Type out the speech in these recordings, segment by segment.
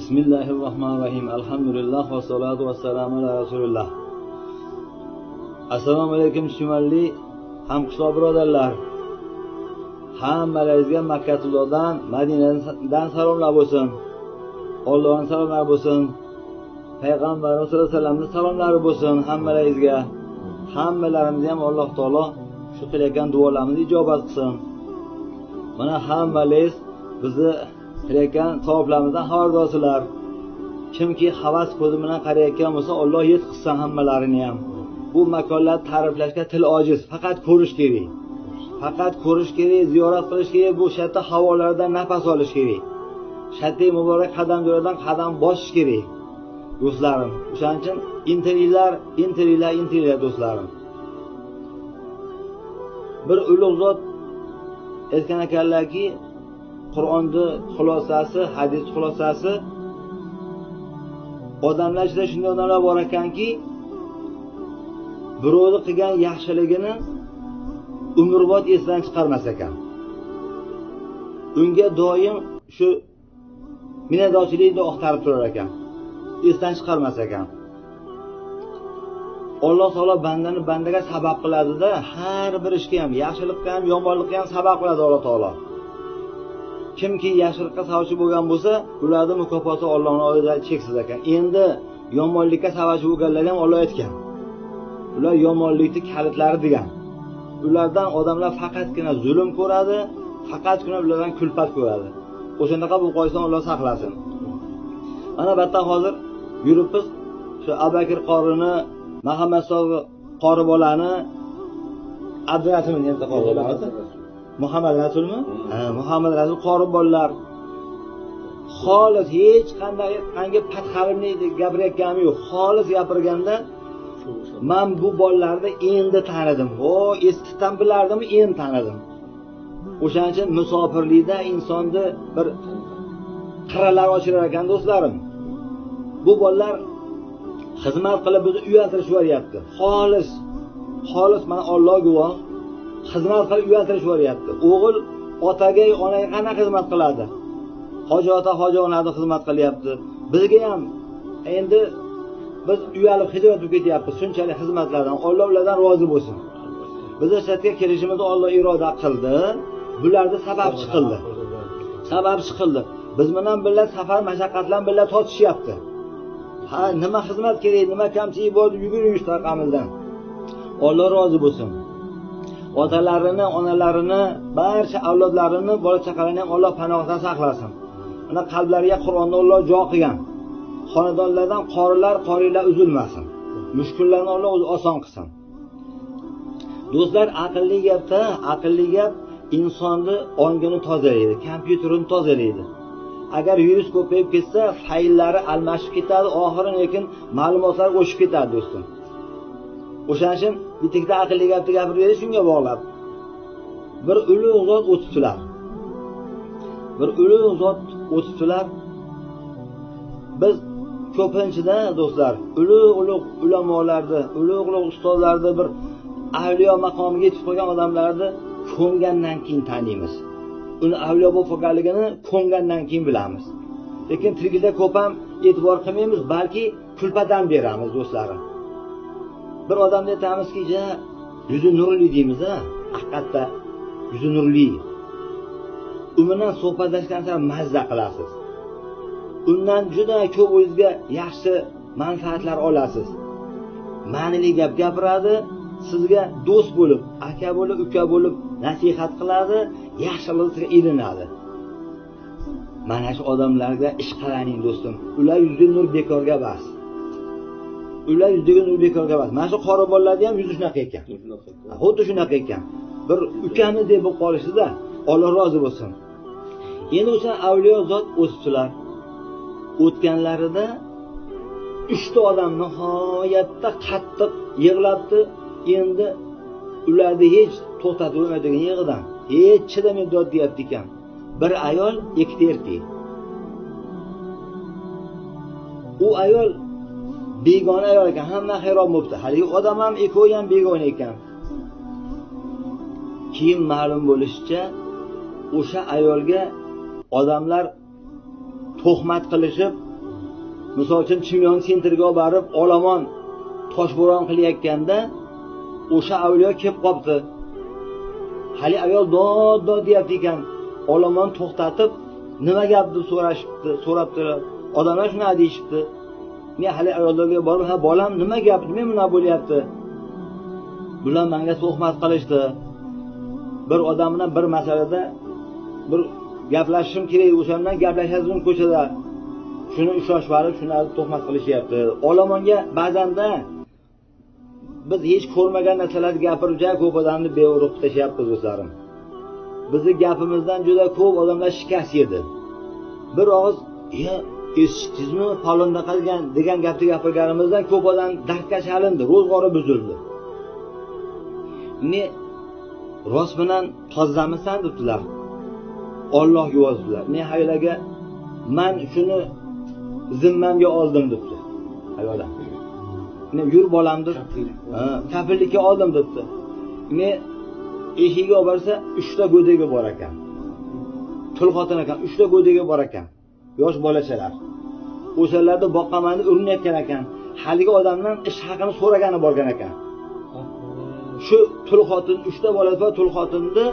Bismillahirrahmanirrahim. Alhamdulillah va salatu vassalamu ala rasulillah. Assalomu alaykum Shimalli hamqishloq birodarlar. Hammalaringizga Makkadan, Madinadan salomlar bo'lsin. Allohning salomlari bo'lsin. Payg'ambarimiz sollallohu alayhi vasallamning salomlari bo'lsin hammalaringizga. Hammalarimizni ham Alloh taolo shu qilayotgan duolarimizni ijobat qilsin. Mana hammalaringiz bizni qilayotgan savoblarimizdan xabardorsizlar. Kimki havas ko'zi bilan qarayotgan bo'lsa, Alloh yetkazsin hammalarini ham. Bu makonlarni ta'riflashga til ojiz, faqat ko'rish kerak. Faqat ko'rish kerak, ziyorat qilish kerak, bu yerda havolardan nafas olish kerak. Shatay muborak qadam joylardan qadam bosish kerak. Do'stlarim, o'shaning uchun intilinglar do'stlarim. Bir ulug' zot aytgan ekanlarki, Qur'onning xulosasi, hadis xulosasi, odamlar ichida shunday odamlar bor ekanki, birovni qilgan yaxshiligini umrbod esdan chiqarmas ekan. Unga doim shu minnatdorchilikni oqtarib turar ekan. Esdan chiqarmas ekan. Alloh taolo bandani bandaga sabab qiladi-da, har bir ishga ham, yaxshilikka ham, yomonlikka ham sabab qiladi Alloh taolo. Kimki yaxshilikka sababchi bo'lgan bo'lsa, ularning mukofoti Allohning oldida cheksiz ekan. Endi yomonlikka sababchi bo'lganlar ham Alloh aytgan. Ular yomonlikning kalitlari degan. Ulardan odamlar faqatgina zulm ko'radi, faqatgina ulardan kulfat ko'radi. O'shanaqa bo'lib qolsa Alloh saqlasin. Mana bitta hozir yuribmiz, shu Abubakr qorini, Muhammad Sofi qori bolani, Abdurasulni yerda qori bolasi. Muhammad Rasulmi? Muhammad Rasul qori bolalar. Xolis hech qanday patxalimni gapirayotganim yo'q. Xolis gapirganda men bu bolalarni endi tanidim. Eskidan bilardim, endi tanidim. O'shaning uchun musofirlikda insonni bir qirralar ochirar ekan do'stlarim. Bu bolalar xizmat qilib bizni uyaltirib yuboryapti. Xolis mana Alloh guvoh. Xizmat qilib uyaltirib yuboryapti. O'g'il otaga, onaga qanaqa xizmat qiladi? Hoji ota, hoji onani xizmat qilyapti. Bizga ham endi biz uyalib hijolat bo'lib ketyapmiz shunchalik xizmatlardan. Alloh ulardan rozi bo'lsin. Biz shatga kelishimizni Alloh iroda qildi. Bularda sabab chiqildi. Biz bilan birga safar mashaqqatlarni birga tortishyapti. Nima xizmat kerak, nima kamchilik bor, yugurish tarqamizdan. Alloh rozi bo'lsin. Otalarini, onalarini, barcha avlodlarini, bola chaqalarini ham Alloh panohida saqlasin. Mana qalblariga Qur'onni Alloh jo qilgan. Xonadonlardan qorilar uzilmasin. Mushkullarni Alloh o'zi oson qilsin. Do'stlar, aqlli gap insonni ongini tozalaydi, kompyuterini tozalaydi. Agar virus ko'payib ketsa, fayllar almashib ketadi, oxiri lekin ma'lumotlar o'chib ketadi do'stim. O'shaning uchun bitikda aqlli gapni gapirib berish shunga bog'lab. Bir ulug' zot o'tibdilar. Biz ko'pinchida do'stlar, ulug' ulamolarni, ulug' ustozlarni, bir avliyo maqomiga yetib qolgan odamlarni ko'ngandan keyin taniymiz. Uni avliyo bo'lib qolganligini ko'ngandan keyin bilamiz. Lekin tirikida ko'p ham e'tibor qilmaymiz, balki kulpadan beramiz do'stlarim. Bir odamni aytamizki, yuzi nurli deymiz-a, haqiqatda yuzi nurli. U bilan suhbatlashgan sari mazza qilasiz. Undan juda ko'p o'zingizga yaxshi manfaatlar olasiz. Ma'nili gap gapiradi, sizga do'st bo'lib, aka bo'lib, uka bo'lib nasihat qiladi, yaxshilikka ilinadi. Mana shu odamlarga ish qaraning do'stim. Ular yuzi nur bekorga bas. Mana shu qori bolalarning ham yuzi shunaqa ekan. Xuddi shunaqa ekan. Bir ukani deb bo'lib qolishdi-da, Alloh rozi bo'lsin. Endi o'sha avliyo zot o'sibdilar. O'tganlarida 3 ta odam nihoyatda qattiq yig'labdi. Endi ularni hech to'xtatib bo'lmaydigan yig'idan hech chidamay dod deyapti ekan. Bir ayol, 2 ta erkak. U ayol begona ayol ekan, hamma hayron bo'libdi. Haligi odam ham, ikkovi ham begona ekan. Keyin ma'lum bo'lishicha, o'sha ayolga odamlar tuhmat qilishib, misol uchun Chimyon sentrga olib borib olomon toshbo'ron qilayotganda o'sha avliyo kelib qolibdi. Hali ayol dod deyapti ekan. Olomon to'xtatib, nima gap deb so'rabdilar. Odamlar shuni deyishibdi. Men hali ayollarga borib, "Ha, bolam, nima gap? Nima buna bo'lyapti?" Bular menga tuhmat qilishdi. Bir odam bilan bir masalada bir gaplashishim kerak, o'shandan gaplashadigan ko'chada. Shuni ushlash berib, shuni tuhmat qilishyapti. Olomonga ba'zanda biz hech ko'rmagan narsalarni gapirib, juda ko'p odamni beurug' tashyapmiz do'stlarim. Bizning gapimizdan juda ko'p odamlar shikast yedi. Bir og'iz, eshitdingizmi, palonda qilgan degan gapni gapirganimizdan ko'p odam dardga chalindi, ro'zg'ori buzildi. Men rost bilan tozalamisan debdilar. Alloh yozdilar. Men haylaga men shuni zimmamga oldim debdi. Ayollar. Men yur bolam deb, kafillikka oldim debdi. Men eshigiga olib borsa 3 ta go'dagi bor ekan. Tul xotin ekan, 3 ta go'dagi bor ekan. Yosh bolachalar. O'shalarni boqamanni urinayotgan ekan. Haligi odamdan ish haqini so'ragani borgan ekan. Shu tul xotin 3 ta bolasi bor, tul xotinni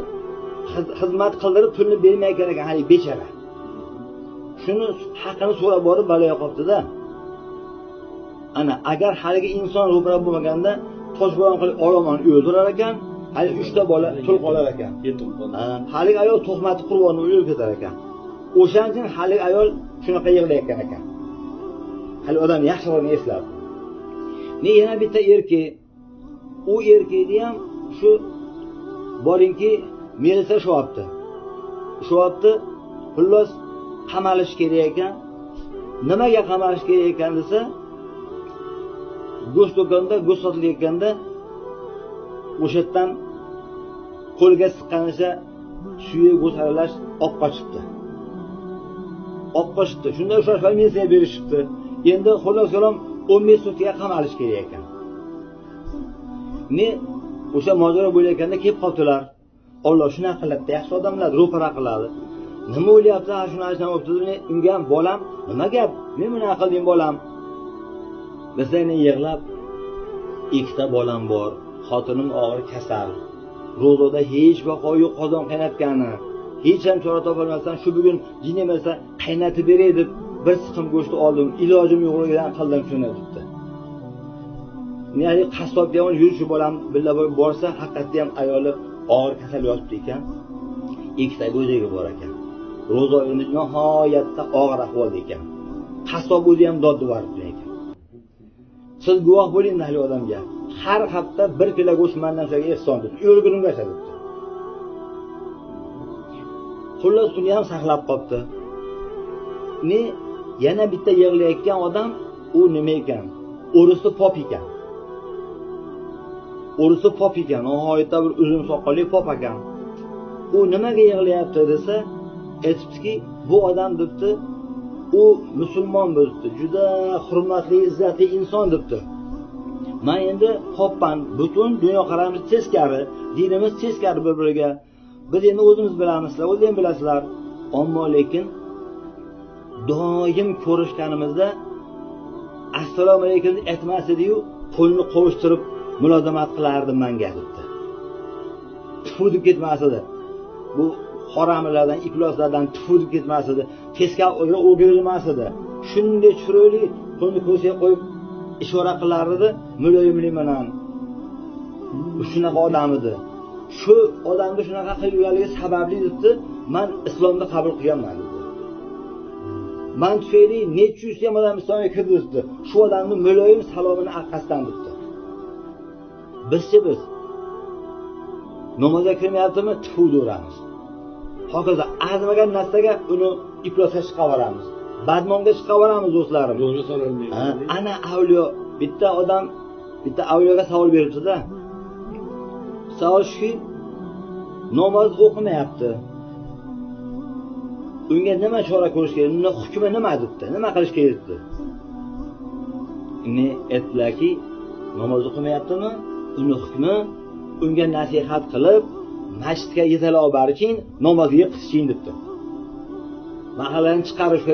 xizmat qildirib pulni bermayotgan ekan, hali bechara. Shuni haqini so'rab borib baloga qolibdi-da. Ana agar haligi inson ro'para bo'lmaganda toshbo'ron qilib olomon o'ldirar ekan, hali 3 ta bola tul qolar ekan. Haligi ayol tuhmati qurboni o'lib ketar ekan. O'shaning uchun haligi ayol shunaqa yig'layotgan ekan. Hali odam yaxshiroqni eslab. Men yana bitta erkak, u erkakni ham shu boringki melisa shuapti. Xullas qamalish kerak ekan. Nimaga qamalish kerak ekan desa, go'sht do'konda go'sht sotilayotganda o'sha yerdan qo'lga siqqanicha suyi go'sht aralash oq qochibdi. Shunda ushlash familiyasiga berishibdi. Endi xullas salom 15 sutga qamalish kerak ekan. Men o'sha mojaro bo'layotganda kelib qoldilar. Alloh shuna qiladi, yaxshi odamlar ro'para qiladi. Nima o'ylayapti? Ha, shuni aytib o'tdi. Unga ham bolam, nima gap? Men buni qildim bolam. Bizlarni yig'lab, 2 ta bolam bor. Xotinim og'ir kasal. Ro'zoda hech vaqo yo'q, qozon qaynatgani. Hech ham chora topolmasdan shu bugun jin emasa qaynatib beray deb bir siqim go'sht oldim. Ilojim yo'qligidan qildim shuni debdi. Niyali qassobga ham yurishi bolam billa borsa, haqiqatda ham ayoli og'ir kasal yotibdi ekan. 2 ta go'dagi bor ekan. Ro'zo endi nihoyatda og'ir ahvolda ekan. Qassob o'zi ham dodni beribdi ekan. Siz guvoh bo'ling hali odamga. Har hafta 1 kilo go'sht mendan sizga ehson deb, o'lgunimgacha debdi. Xullas uni ham saqlab qopti. Yana bitta yig'layotgan odam, u nima ekan? O'risi pop ekan. Nihoyatda bir uzun soqolli pop ekan. U nimaga yig'layapti desa, aytibdiki, bu odam debdi, u musulmon bo'ldi, juda hurmatli, izzatli inson debdi. Men endi popman, butun dunyo qaramiz teskari, dinimiz teskari bir-biriga. Biz endi o'zimiz bilamizlar, o'zingiz ham bilasizlar. Ammo lekin doim ko'rishganimizda assalomu alaykum deb aytmasdi-yu, qo'lni qovushtirib mulozamat qilardi menga debdi. Tufu deb ketmasdi. Bu haramlardan, ifloslardan tufu deb ketmasdi. Teskari o'girilmasdi. Shunday chiroyli qo'lni ko'siga qo'yib ishora qilardi, muloyimlik bilan. Shunaqa odam edi. Shu odamni shunaqa qilganligi sababli debdi, men islomni qabul qilganman dedi. Men tufayli necha yuz ham odam islomga kirdi debdi. Shu odamni muloyim salomini orqasidan debdi. Biz namozga kirmayaptimi, tufu deymiz. Hokazo azmagan narsaga uni iflosga chiqaveramiz. Badmonga chiqaveramiz do'stlarim. Yo'lga sololmaydi. Ana avliyo, bitta odam bitta avliyoga savol beribdi-da. Savol shuki, namoz o'qimayapti. Unga nima chora ko'rish kerak? Uni hukmi nima debdi? Nima qilish kerak debdi? Aytdilarki, namoz o'qimayaptimi? Uni hukmi unga nasihat qilib, masjidga yetalab borishing, namozga qilishing debdi. Mahallani chiqarish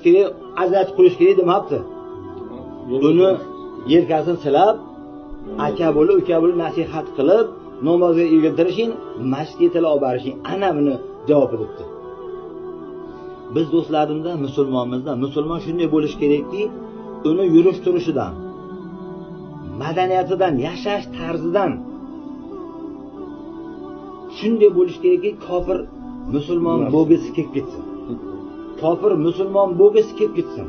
kerak, ajratib qo'yish kerak demabdi. uni yelkasini silab, aka bo'lib, uka bo'lib nasihat qilib, namozga ilgirtirishing, masjidga olib borishing, ana buni javob etibdi. Biz do'stlarimda, musulmon shunday bo'lish kerakki, uni yurish turishidan, madaniyatidan, yashash tarzidan shunday bo'lish kerakki, kofir musulmon bo'lgisi kelib ketsin. Kofir musulmon bo'lgisi kelib ketsin.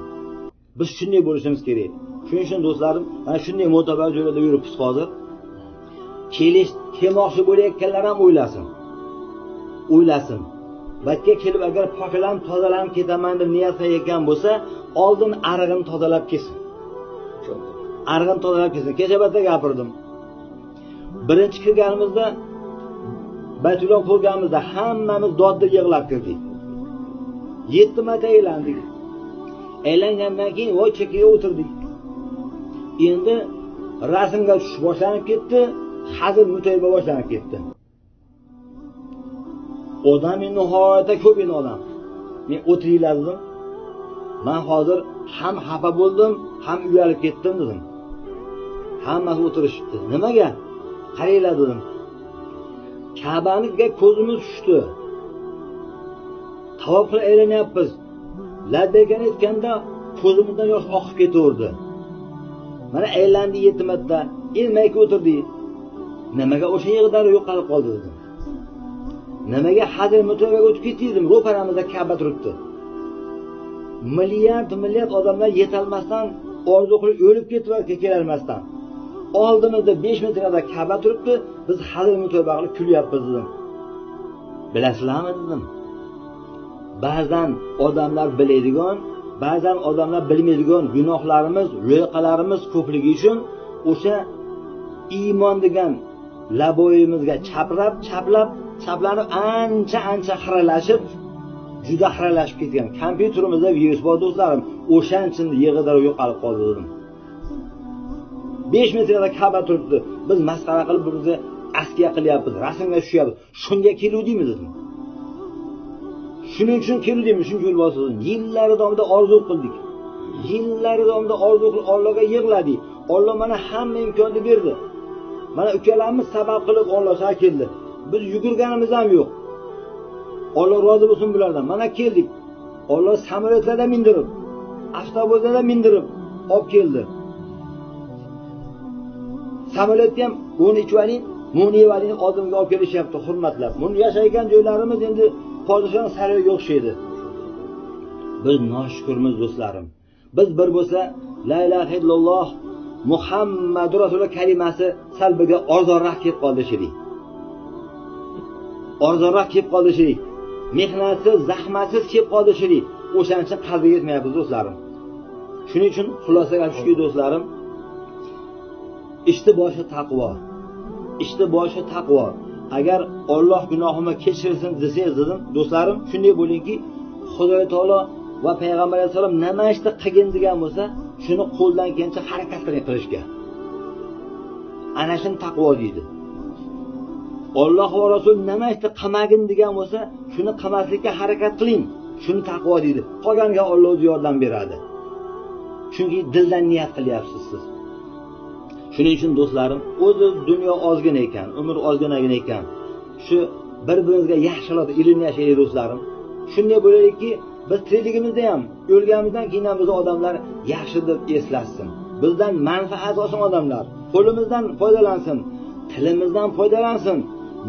Biz shunday bo'lishimiz kerak. Shuning uchun do'stlarim, mana shunday mo'tabar joylarda yuribmiz hozir. Kelmoqchi bo'layotganlar ham o'ylasin. Balki kelib agar poklanib, tozalanib ketaman deb niyat qilgan bo'lsa, oldin arig'ini tozalab kelsin. Arig'ini tozalab kelsin. Kecha bitta gapirdim. Birinchi kirganimizda Baytulloh ko'rganimizda hammamiz dodda yig'lab kirdik. 7 marta aylandik. Aylangandan keyin voy chekkaga o'tirdik. Endi rasmga tushish boshlanib ketdi, hazil mutayba boshlanib ketdi. Odam nihoyatda ko'p edi odam. Men o'tiringlar dedim. Men hozir ham xafa bo'ldim, ham uyalib ketdim dedim. Hammasi o'tirishibdi. Nimaga? Qaranglar dedim. Ka'baniga ko'zimiz tushdi. Tavob qilib aylanyapmiz. Labbaykani aytganda ko'zimizdan yosh oqib ketaverdi. Mana aylandi 7 marta, ilmayga o'tirdi. Nimaga o'sha yerda yo'qolib qoldi dedim. Nimaga hazil mutavaga o'tib ketdim? Ro'paramizda Ka'ba turibdi. Milliard odamlar yetolmasdan orzu qilib o'lib ketib kelolmasdan. Oldimizda 5 metrda Ka'ba turibdi, biz hazil mutavaga qilib kulyapmiz dedim. Bilasizlarmi dedim. Ba'zan odamlar biladigan, ba'zan odamlar bilmaydigan gunohlarimiz, loyiqalarimiz ko'pligi uchun o'sha iymon degan laboyimizga chaplanib ancha xiralashib, juda xiralashib ketgan. Kompyuterimizda virus bor do'stlarim, o'shanchini yig'ida yo'qolib qoldi dedim. 5 metrda Ka'ba turibdi. Biz masxara qilib bizni askiya qilyapmiz, rasmga tushyapmiz. Shunga keluvdingmi dedim. Shuning uchun keldim, shuncha yil bo'lsin. Yillar davomida orzu qildik. Yillar davomida orzu qilib Allohga yig'ladik. Alloh mana hamma imkonni berdi. Mana ukalarimiz sabab qilib Alloh sha keldi. Biz yugurganimiz ham yo'q. Alloh rozi bo'lsin bulardan. Mana keldik. Alloh samolyotlarda mindirib, avtobuslarda mindirib olib keldi. Samolyotni ham o'ni ichvaning, Mo'niyevaning oldimga olib kelishyapti, hurmatlab. Buni yashaygan joylarimiz endi podshohning saroyiga o'xshaydi. Biz noshukrmiz do'stlarim. Biz bir bo'lsa la ilaha illalloh Muhammadur Rasululloh kalimasi salbiga arzonroq kelib qoldi shirik. Arzonroq kelib qoldi shirik. Mehnatsiz, zahmatsiz kelib qoldi shirik. O'shaning uchun qadriga yetmayapmiz do'stlarim. Shuning uchun xulosaga tushki do'stlarim, ishni boshi taqvo. Ishni boshi taqvo. Agar Alloh gunohimni kechirsin desangiz dedim, do'stlarim, shunday bo'lingki, Xudo taolo va payg'ambar alayhisalom nima ishni qilgin degan bo'lsa, shuni qo'ldan kelgancha harakat qiling qilishga. Ana shuni taqvo deydi. Alloh va Rasul nima ishni qilmagin degan bo'lsa, shuni qilmaslikka harakat qiling. Shuni taqvo deydi. Qolganiga Alloh o'zi yordam beradi. Chunki dildan niyat qilyapsiz siz. Shuning uchun do'stlarim, o'zi dunyo ozgina ekan, umr ozgina ekan. Shu bir-birimizga yaxshilab ilm yashaylik do'stlarim. Shunday bo'laylikki, biz tirikligimizda ham, o'lganimizdan keyin ham bizni odamlar yaxshi deb eslatsin. Bizdan manfaat olsin odamlar. Qo'limizdan foydalansin, tilimizdan foydalansin,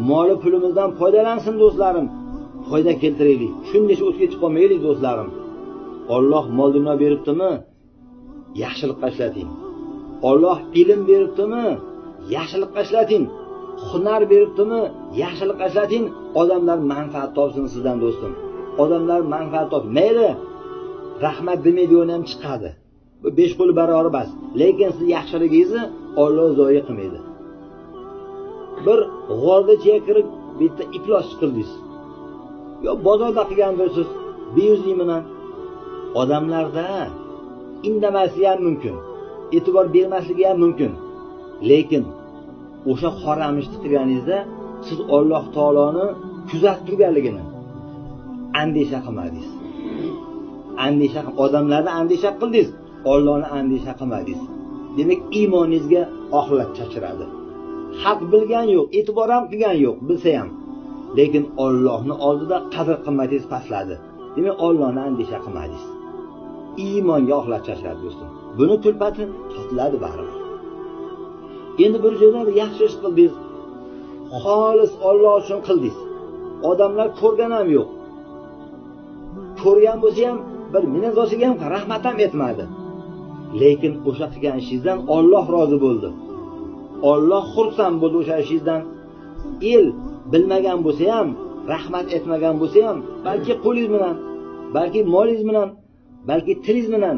moli pulimizdan foydalansin do'stlarim. Foyda keltiraylik. Shunday o'tib ketib qolmaylik do'stlarim. Alloh mol dunyo beribdimi? Yaxshilikqa ishlating. Alloh ilm beribdimi? Yaxshilikqa ishlating. Hunar beribdimi? Yaxshilikqa ishlating. Odamlar manfaat topsin sizdan do'stim. Odamlar manfaat top. Mayli, rahmat demaydigan ham chiqadi. Bu 5 qo'l barobar bas. Lekin siz yaxshiligingizni Alloh zoya qilmaydi. Bir g'orda kirib bitta iflos qildingiz. Yo bozorda qilgandirsiz, beyuzlik bilan odamlarda indamasi ham mumkin. E'tibor bermasligi ham mumkin. Lekin o'sha haramishni qilganingizda siz Alloh taoloni kuzatib turganligini andisha qilmadingiz. Odamlarni andisha qildingiz. Allohni andisha qilmadingiz. Demak, iymoningizga oxirat chachiradi. Haq bilgan yo'q, e'tibor ham qilgan yo'q, bilsa ham. Lekin Allohning oldida qadr qimmatingiz pastladi. Demak, Allohni andisha qilmadingiz. Iymonga oxirat chachiradi do'stim. Buni kulpati totiladi baribir. Endi bir joyda bir yaxshi ish qildingiz. Xolis Alloh uchun qildingiz. Odamlar ko'rgan ham yo'q. Ko'rgan bo'lsa ham bir minazosiga ham rahmat ham etmadi. Lekin o'sha qilgan ishingizdan Alloh rozi bo'ldi. Alloh xursand bo'ldi o'sha ishingizdan. El bilmagan bo'lsa ham, rahmat etmagan bo'lsa ham, balki qo'lingiz bilan, balki molingiz bilan, balki tilingiz bilan,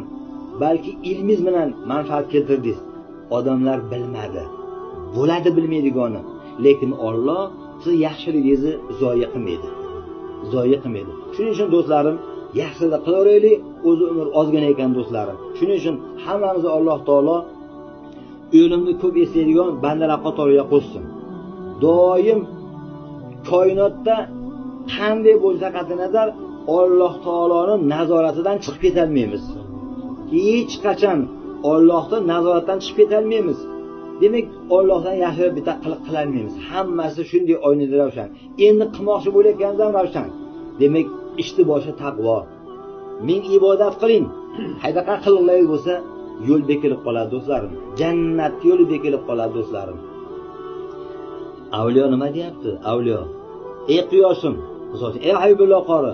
balki ilmingiz bilan manfaat keltirdingiz. Odamlar bilmadi. Bo'ladi bilmaydigani. Lekin Alloh siz yaxshiligingizni zoya qilmaydi. Zoya qilmaydi. Shuning uchun do'stlarim, yaxshilik qilaveraylik, o'zi umr ozgina ekan do'stlarim. Shuning uchun hammamizni Alloh taolo o'limni ko'p eslaydigan bandalar qatoriga qo'shsin. Doim koinotda qanday bo'lsa qatnazar Alloh taoloning nazoratidan chiqib ketolmaymiz. Hech qachon Allohning nazoratidan chiqib ketolmaymiz. Demak, Allohdan yashirib bitta qilolmaymiz. Hammasi shunday oynada ravshan. Endi qilmoqchi bo'layotganimiz ham ravshan. Demak, ishni boshi taqvo. Ming ibodat qiling. Haydaqa qilinglar bo'lsa, yo'l bekilib qoladi do'stlarim. Jannat yo'li bekilib qoladi do'stlarim. Avliyo nima deyapti? Avliyo, ey quyoshim, masalan, ey Haybulloh qori,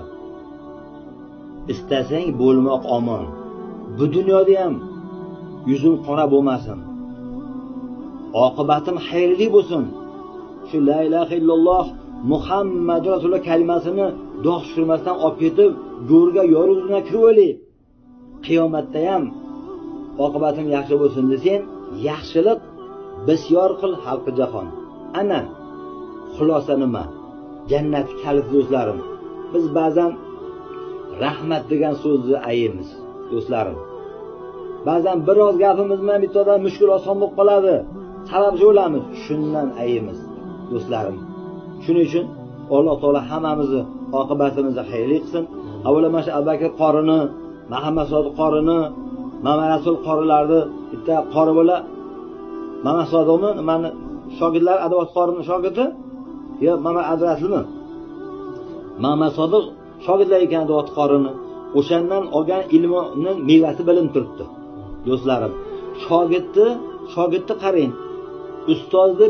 istasang bo'lmoq omon. Bu dunyoda ham yuzing qora bo'lmasin. Oqibatim xayrli bo'lsin. Shu la ilaha illalloh Muhammad Rasululloh kalimasini dog' tushirmasdan olib ketib, go'rga yorug'una kirib o'li. Qiyomatda ham oqibatim yaxshi bo'lsin desang, yaxshilik bisyor qil xalqi jahon. Ana xulosa nima? Jannat kaliti do'stlarim. Biz ba'zan rahmat degan so'zni aytamiz do'stlarim. Ba'zan biroz gapimiz bilan bittadan mushkul oson bo'lib qoladi. Sababchi bo'lamiz, shundan aytamiz do'stlarim. Shuning uchun Alloh taolo hammamizni oqibatimizni xayrli qilsin. Avvalo mana shu Abubakr qorini, Muhammad Sodiq qorini, Muhammad Rasul qorilarni bitta qori bola Muhammad Sodiqmi, meni shogirdlar adovat qorini shogirdi, yo Muhammad Adraslimi? Muhammad Sodiq shogirdlar ekan adovat qorini. O'shandan olgan ilmining mevasi bilinib turibdi. Do'stlarim, shogirdni qarang. Ustozni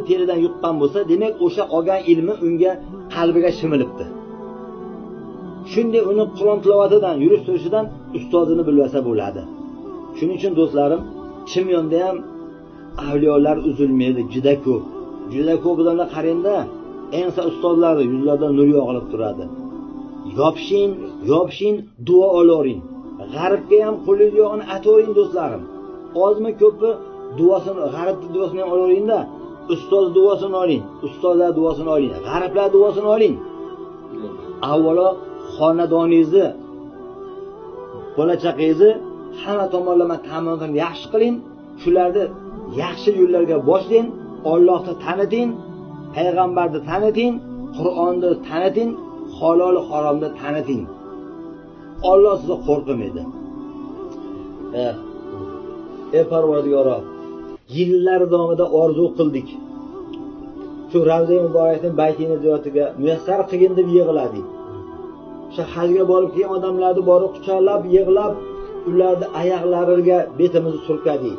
pelidan yuqqan bo'lsa, demak o'sha olgan ilmi unga qalbiga shimilibdi. Shunday uni Qur'on tilovatidan, yurish turishidan ustozini bilmasa bo'ladi. Shuning uchun do'stlarim, Chimyonda ham avliyolar uzilmaydi, juda ko'p. Juda ko'p odamlar qarangda, ensa ustozlarning yuzlaridan nur yog'ilib turadi. Yopshin, duo olavering. G'arbga ham qo'lingiz yog'ini atavering do'stlarim. Ozmi ko'pi duosini, g'arbning duosini ham olavering-da. Ustoz duosini oling, ustozlar duosini oling, g'arblar duosini oling. Avvalo xonadoningizni, bola chaqangizni hamma tomonlama ta'minotini yaxshi qiling. Shularni yaxshi yo'llarga boshlang, Allohni taniting, payg'ambarni taniting, Qur'onni taniting, halol haromni taniting. Alloh sizdan qo'rqmaydi. Ey Parvardigoro, yillar davomida orzu qildik. Shu Ravza-i Muborakning baytini ziyoratiga muyassar qilgin deb yig'ladik. Shu hajga borib kelgan odamlarni borib quchoqlab, yig'lab, ularni oyoqlariga betimizni surkadik.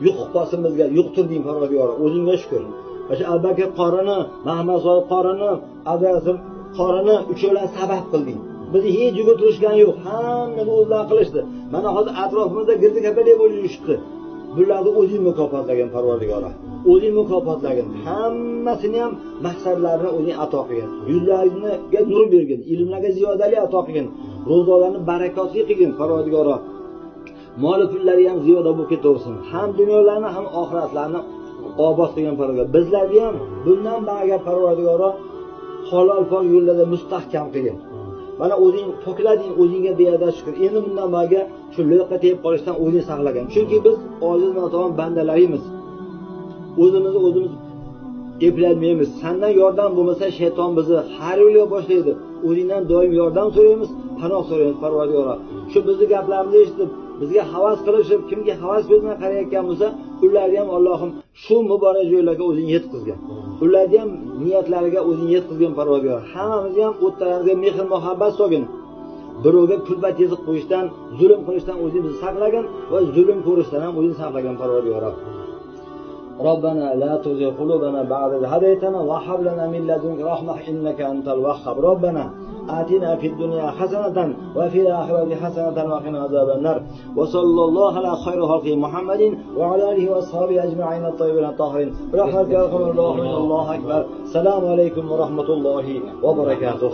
Yuqpasimizga yuqtirdik Parvardigoro, o'zingga shukr. O'sha Abubakr qorini, Muhammad Sodiq qorini, Abdulaziz qorini uchovlar sabab qilding. Bizni hech joyga turishgan yo'q, hammani o'zlari qilishdi. Mana hozir atrofimizda girdi kapalak bo'lib yurishdi. Bularni o'zing mukofotlagan Parvardigoro. O'zing mukofotlagin. Hammasini ham maqsadlarini o'zing ato qilgin. Yuzlaringizga nur bergin, ilmlarga ziyodalik ato qilgin. Ro'zolarni barakotli qilgin Parvardigoro. Mol pullari ham ziyoda bo'lib ketaversin. Ham dunyolarni, ham oxiratlarni obod qilgin Parvardigoro. Bizlarni ham bundan ba'ga Parvardigoro halol pok yo'llarda mustahkam qilgin. Mana o'zing poklading, o'zingga beadad shukr. Endi bundan ba'ga shu lo'qqa tegib qolishdan o'zing saqlagin. Chunki biz ojiz noto'g'on bandalarimiz. O'zimiz eplayolmaymiz. Sendan yordam bo'lmasa shayton bizni har yo'lga boshlaydi. O'zingdan doim yordam so'raymiz. panoh so'raymiz Parvardigor. Shu bizni gaplarimizni eshitib, bizga havas qilishib, kimki havas ko'zdan qarayotgan bo'lsa, ularni ham Allohim shu muborak joylarga o'zing yetkazgin. Ularni ham niyatlariga o'zing yetkazgin Parvardigor. Hammamizni ham o'tlarimizga mehr muhabbat solgin. Birovga kulbat yezib qo'yishdan, zulm qilishdan o'zing bizni saqlagin va zulm ko'rishdan ham o'zing saqlagin Parvardigor. ربنا لا تزغ قلوبنا بعد إذ هديتنا وهب لنا من لدنك رحمة إنك أنت الوهاب ربنا آتنا في الدنيا حسنة وفي الآخرة حسنة وقنا عذاب النار وصلى الله على خير خلق محمد وعلى آله وأصحابه أجمعين الطيبين الطاهرين برحمتك يا أرحم الراحمين الله أكبر السلام عليكم ورحمة الله وبركاته